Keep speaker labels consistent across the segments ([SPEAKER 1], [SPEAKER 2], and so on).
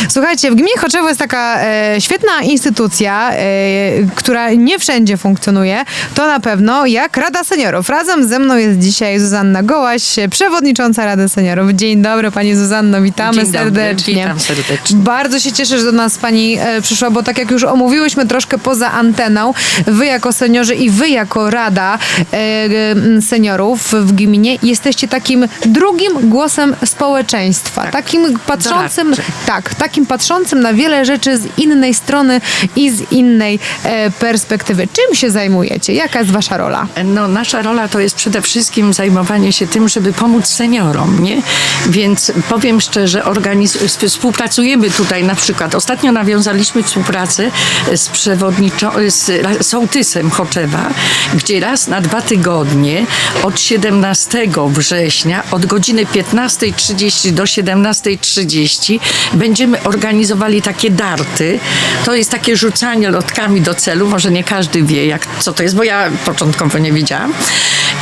[SPEAKER 1] Słuchajcie, w gminie Choczewo jest taka świetna instytucja, która nie wszędzie funkcjonuje. To na pewno jak Rada Seniorów. Razem ze mną jest dzisiaj Zuzanna Gołaś, przewodnicząca Rady Seniorów. Dzień dobry Pani Zuzanno, witamy
[SPEAKER 2] Dzień dobry,
[SPEAKER 1] serdecznie.
[SPEAKER 2] witam serdecznie.
[SPEAKER 1] Bardzo się cieszę, że do nas Pani przyszła, bo tak jak już omówiłyśmy troszkę poza anteną, Wy jako seniorzy i Wy jako Rada Seniorów w gminie jesteście takim drugim głosem społeczeństwa. Takim patrzącym, takim patrzącym na wiele rzeczy z innej strony i z innej perspektywy. Czym się zajmujecie? Jaka jest Wasza rola?
[SPEAKER 2] No, nasza rola to jest przede wszystkim zajmowanie się tym, żeby pomóc seniorom, nie? Więc powiem szczerze, współpracujemy tutaj na przykład. Ostatnio nawiązaliśmy współpracę z sołtysem Choczewa, gdzie raz na 2 tygodnie od 17 września od godziny 15:30 do 17:30 będziemy organizowali takie darty. To jest takie rzucanie lotkami do celu. Może nie każdy wie, co to jest, bo ja początkowo nie wiedziałam.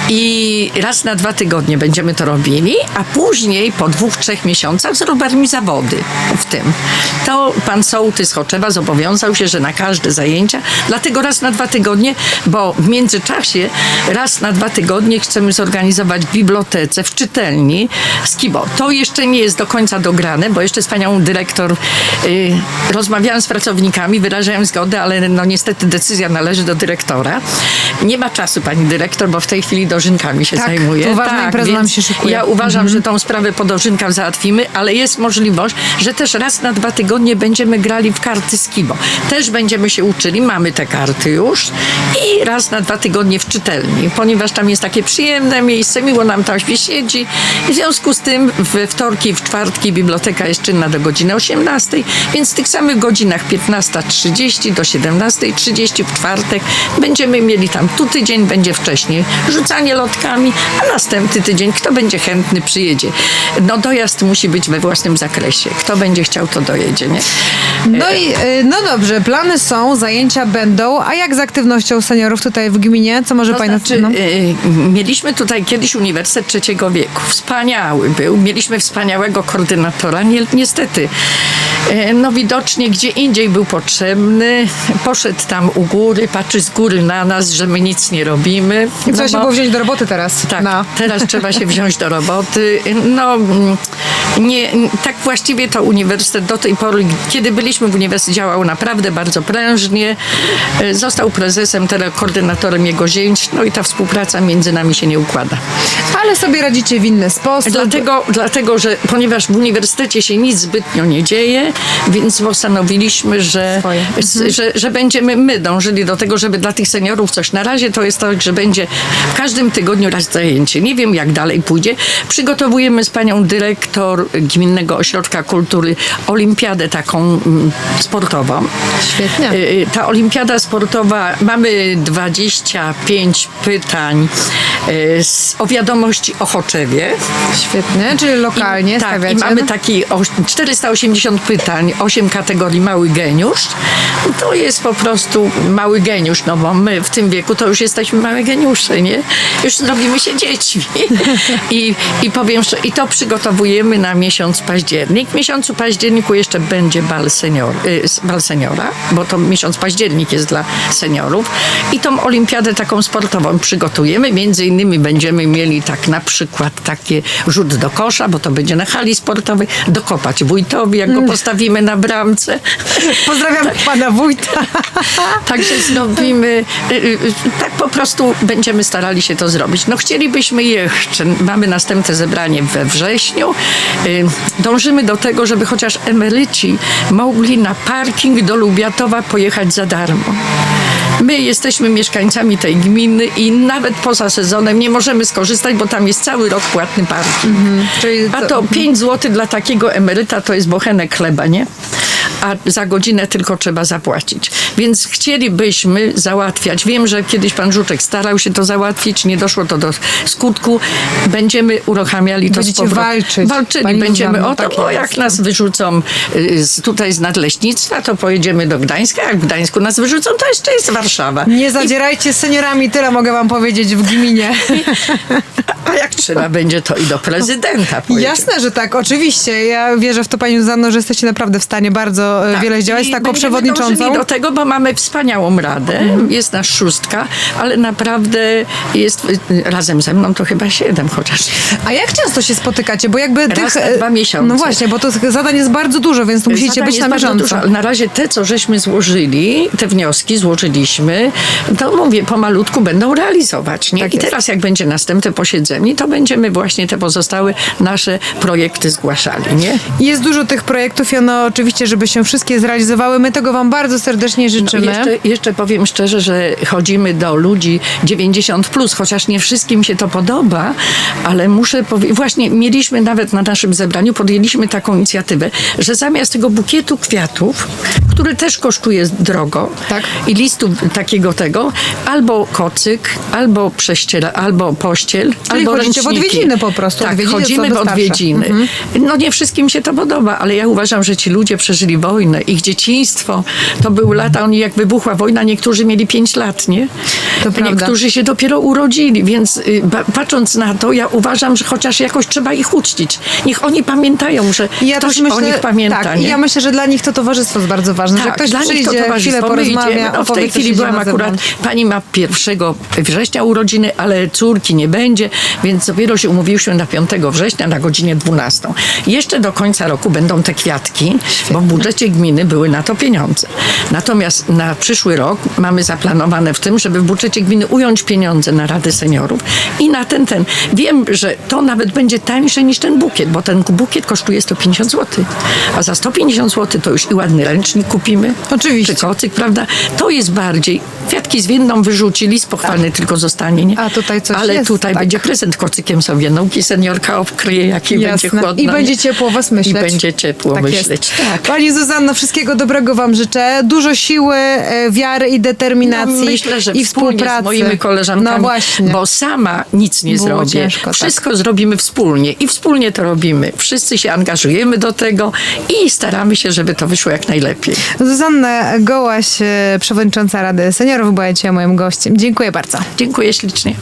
[SPEAKER 2] I raz na 2 tygodnie będziemy to robili, a później po 2-3 miesiącach zrobimy zawody w tym. To pan sołtys Choczewa zobowiązał się, że na każde zajęcia, dlatego raz na 2 tygodnie, bo w międzyczasie raz na 2 tygodnie chcemy zorganizować w bibliotece, w czytelni Skibo. To jeszcze nie jest do końca dograne, bo jeszcze z panią dyrektor rozmawiałam z pracownikami, wyrażałem zgodę, ale no niestety decyzja należy do dyrektora. Nie ma czasu pani dyrektor, bo w tej chwili dożynkami się zajmuje.
[SPEAKER 1] To ważna impreza nam się szykuje.
[SPEAKER 2] Ja uważam, że tą sprawę po dożynkach załatwimy, ale jest możliwość, że też raz na 2 tygodnie będziemy grali w karty Skibo. Też będziemy się uczyli, mamy te karty już i raz na 2 tygodnie w czytelni, ponieważ tam jest takie przyjemne miejsce, miło nam tam się siedzi i w związku z tym we wtorki i w czwartki biblioteka jest czynna do godziny 18, więc w tych samych godzinach 15:30 do 17:30 w czwartek będziemy mieli tam, tu tydzień będzie wcześniej rzucanie lotkami, a następny tydzień kto będzie chętny przyjedzie. No dojazd musi być we własnym zakresie. Kto będzie chciał, to dojedzie, nie?
[SPEAKER 1] No dobrze, plany są, zajęcia będą, a jak z aktywnością seniorów tutaj w gminie? Co może Pani...
[SPEAKER 2] Mieliśmy tutaj kiedyś Uniwersytet Trzeciego Wieku. Wspaniały był. Mieliśmy wspaniałego koordynatora. Niestety, no widocznie gdzie indziej był potrzebny. Poszedł tam u góry, patrzy z góry na nas, że my nic nie robimy.
[SPEAKER 1] I trzeba się było wziąć do roboty teraz.
[SPEAKER 2] Tak, teraz trzeba się wziąć do roboty. No, tak właściwie to uniwersytet do tej pory, kiedy byliśmy w uniwersytecie, działał naprawdę bardzo prężnie. Został prezesem, teraz koordynatorem jego zięć, no i ta współpraca między nami się nie układa.
[SPEAKER 1] Ale sobie radzicie w inny sposób.
[SPEAKER 2] Dlatego, że ponieważ w uniwersytecie się nic zbytnio nie dzieje, więc postanowiliśmy, że będziemy my dążyli do tego, żeby dla tych seniorów coś. Na razie to jest tak, że będzie w każdym tygodniu raz zajęcie. Nie wiem, jak dalej pójdzie. Przygotowujemy z panią dyrektor Gminnego Ośrodka Kultury olimpiadę taką sportową.
[SPEAKER 1] Świetnie.
[SPEAKER 2] Ta olimpiada sportowa, mamy 25 pytań o wiadomości o Choczewie.
[SPEAKER 1] Świetnie, czyli lokalnie stawiacie.
[SPEAKER 2] I mamy taki 480 pytań, 8 kategorii mały geniusz. To jest po prostu mały geniusz, no bo my w tym wieku to już jesteśmy małe geniusze, nie? Już zrobimy się dziećmi. I powiem, że i to przygotowujemy na miesiąc październik. W miesiącu październiku jeszcze będzie bal seniora, bo to miesiąc październik jest dla seniorów. I tą olimpiadę taką sportową przygotujemy. Między innymi będziemy mieli tak na przykład takie rzut do kosza, bo to będzie na hali sportowej, dokopać wójtowi, jak go postawimy na bramce.
[SPEAKER 1] Pozdrawiam pana wójta.
[SPEAKER 2] Także zrobimy, tak po prostu będziemy starali się to zrobić. No chcielibyśmy jeszcze, mamy następne zebranie we wrześniu, dążymy do tego, żeby chociaż emeryci mogli na parking do Lubiatowa pojechać za darmo. My jesteśmy mieszkańcami tej gminy i nawet poza sezonem nie możemy skorzystać, bo tam jest cały rok płatny parking. A to 5 zł dla takiego emeryta to jest bochenek chleba, nie? a za godzinę tylko trzeba zapłacić. Więc chcielibyśmy załatwiać. Wiem, że kiedyś pan Żuczek starał się to załatwić, nie doszło to do skutku. Będziemy uruchamiali to
[SPEAKER 1] Będziecie
[SPEAKER 2] z powrotem.
[SPEAKER 1] walczyć.
[SPEAKER 2] Walczyli
[SPEAKER 1] Pani
[SPEAKER 2] będziemy
[SPEAKER 1] Zuzanno,
[SPEAKER 2] o to,
[SPEAKER 1] tak
[SPEAKER 2] bo
[SPEAKER 1] jest.
[SPEAKER 2] jak nas wyrzucą tutaj z nadleśnictwa, to pojedziemy do Gdańska. Jak w Gdańsku nas wyrzucą, to jeszcze jest Warszawa.
[SPEAKER 1] Nie zadzierajcie z seniorami, tyle mogę wam powiedzieć w gminie.
[SPEAKER 2] A jak trzeba będzie, to i do prezydenta pojedziemy.
[SPEAKER 1] Jasne, że tak, oczywiście. Ja wierzę w to, pani Zuzanno, że jesteście naprawdę w stanie bardzo wiele działać z
[SPEAKER 2] I
[SPEAKER 1] taką
[SPEAKER 2] będziemy
[SPEAKER 1] przewodniczącą.
[SPEAKER 2] dążyli do tego, bo mamy wspaniałą radę. Jest nas 6, ale naprawdę jest razem ze mną to chyba 7 chociaż.
[SPEAKER 1] A jak często się spotykacie? Bo jakby
[SPEAKER 2] Raz
[SPEAKER 1] tych...
[SPEAKER 2] na 2 miesiące.
[SPEAKER 1] No właśnie, bo to zadań jest bardzo dużo, więc tu musicie
[SPEAKER 2] Zadań
[SPEAKER 1] być
[SPEAKER 2] jest
[SPEAKER 1] na
[SPEAKER 2] bardzo
[SPEAKER 1] bieżąco.
[SPEAKER 2] dużo, ale na razie te, co żeśmy złożyli, te wnioski złożyliśmy, to mówię, pomalutku będą realizować. Nie?
[SPEAKER 1] Tak
[SPEAKER 2] I
[SPEAKER 1] jest.
[SPEAKER 2] teraz jak będzie następne posiedzenie, to będziemy właśnie te pozostałe nasze projekty zgłaszali. Nie?
[SPEAKER 1] Jest dużo tych projektów i one oczywiście, żeby się wszystkie zrealizowały. My tego wam bardzo serdecznie życzymy.
[SPEAKER 2] Jeszcze powiem szczerze, że chodzimy do ludzi 90+, chociaż nie wszystkim się to podoba, ale muszę powiedzieć, właśnie mieliśmy nawet na naszym zebraniu, podjęliśmy taką inicjatywę, że zamiast tego bukietu kwiatów, który też kosztuje drogo,
[SPEAKER 1] Tak.
[SPEAKER 2] i listu takiego albo kocyk, albo albo pościel, albo
[SPEAKER 1] chodzicie w
[SPEAKER 2] ręczniki.
[SPEAKER 1] odwiedziny po prostu.
[SPEAKER 2] Tak,
[SPEAKER 1] Odwiedziny, co
[SPEAKER 2] chodzimy w
[SPEAKER 1] wystarcza.
[SPEAKER 2] odwiedziny. No nie wszystkim się to podoba, ale ja uważam, że ci ludzie przeżyli wojnę, ich dzieciństwo, to były lata, oni jak wybuchła wojna, niektórzy mieli 5 lat, nie?
[SPEAKER 1] To prawda.
[SPEAKER 2] Niektórzy się dopiero urodzili, więc patrząc na to, ja uważam, że chociaż jakoś trzeba ich uczcić. Niech oni pamiętają, że ktoś o nich pamięta.
[SPEAKER 1] Tak,
[SPEAKER 2] nie?
[SPEAKER 1] i ja myślę, że dla nich to towarzystwo jest bardzo ważne, że ktoś
[SPEAKER 2] dla nich to
[SPEAKER 1] przyjdzie, chwilę
[SPEAKER 2] towarzystwo. My
[SPEAKER 1] porozmawia,
[SPEAKER 2] idziemy. No, w tej
[SPEAKER 1] opowie, co
[SPEAKER 2] chwili
[SPEAKER 1] się dzieje
[SPEAKER 2] byłam
[SPEAKER 1] na
[SPEAKER 2] akurat,
[SPEAKER 1] zewnątrz.
[SPEAKER 2] pani ma 1 września urodziny, ale córki nie będzie, więc dopiero się umówiłyśmy na 5 września na godzinie 12. Jeszcze do końca roku będą te kwiatki, bo w budżecie gminy były na to pieniądze. Natomiast na przyszły rok mamy zaplanowane w tym, żeby w budżecie gminy ująć pieniądze na Radę Seniorów i na ten. Wiem, że to nawet będzie tańsze niż ten bukiet, bo ten bukiet kosztuje 150 zł. A za 150 zł to już i ładny ręcznik kupimy.
[SPEAKER 1] Oczywiście.
[SPEAKER 2] Czy kocyk, prawda? To jest bardziej. Kwiatki zwienną wyrzuci, list pochwalny tylko zostanie. Nie?
[SPEAKER 1] A tutaj coś
[SPEAKER 2] Ale
[SPEAKER 1] jest,
[SPEAKER 2] tutaj
[SPEAKER 1] tak.
[SPEAKER 2] będzie prezent kocykiem sobie. Nauki seniorka obkryje, jaki będzie
[SPEAKER 1] Jasne.
[SPEAKER 2] chłodno.
[SPEAKER 1] I będzie ciepło o was myśleć.
[SPEAKER 2] I będzie ciepło
[SPEAKER 1] Tak
[SPEAKER 2] myśleć.
[SPEAKER 1] jest.
[SPEAKER 2] Tak.
[SPEAKER 1] Pani Zuzanno, wszystkiego dobrego wam życzę. Dużo siły, wiary i determinacji
[SPEAKER 2] No, myślę, że
[SPEAKER 1] i
[SPEAKER 2] wspólnie
[SPEAKER 1] współpracy.
[SPEAKER 2] z moimi koleżankami,
[SPEAKER 1] No właśnie.
[SPEAKER 2] bo sama nic nie
[SPEAKER 1] Było
[SPEAKER 2] zrobię.
[SPEAKER 1] ciężko, tak.
[SPEAKER 2] Wszystko zrobimy wspólnie i wspólnie to robimy. Wszyscy się angażujemy do tego i staramy się, żeby to wyszło jak najlepiej.
[SPEAKER 1] Zuzanna Gołaś, przewodnicząca Rady Seniorów, była dzisiaj moim gościem. Dziękuję bardzo.
[SPEAKER 2] Dziękuję ślicznie.